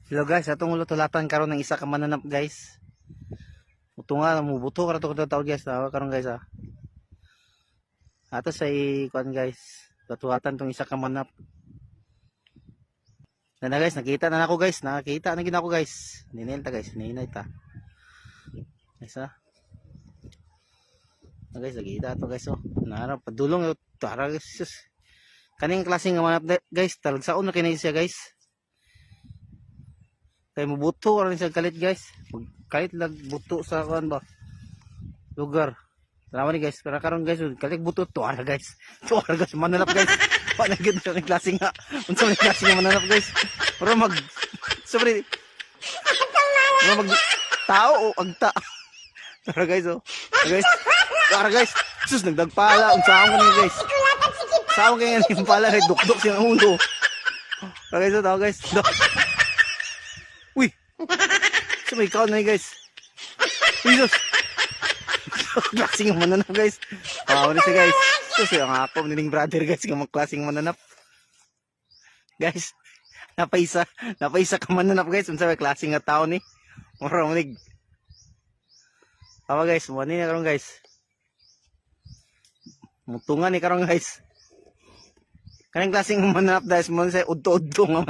Hello guys, atong ulotulatan karon ng isa ka mananap guys. Uto nga mubuto karon to tawag guys, karon guys ah. Ato sa kuan guys, tulatan tong isa ka mananap. Na guys, nakita na nako guys, nakita na gid ako guys. Ninil ta guys, ninay ta. Guys ah. Na guys, nakita to guys oh. Narap padulong yo tara guys. Kaning klase nga mananap guys, talagsaon na kini siya guys. Kaya mubuto rin sa kalit guys. Kalit lang buto sa kuan ba lugar. Salamat ni guys. Para karon guys, kalit buto tuara guys. Tuara guys mananap guys. Pa na gid sa klase nga. Unsa man klase nga mananap guys. Para mag sobre. Para mag tao o agta. Tuara guys oh. Guys. Tuara guys. Sus nagdagpala unsa ako ni guys. Sao kay nga pala kay dukdok siya ang ulo. Tuara guys, tao guys. Uy! So may ikaw na guys. Jesus! Klaseng mananap guys. Ano siya guys. So siya nga ako nining brother guys. Nga klaseng mananap. Guys. Napaisa ka mananap guys. Unsa may klaseng nga tao ni. Mura manig. Awa guys. Muna na karon guys. Mutungan ni karon guys. Kanang klaseng mananap guys. Muna siya udto-udto nga.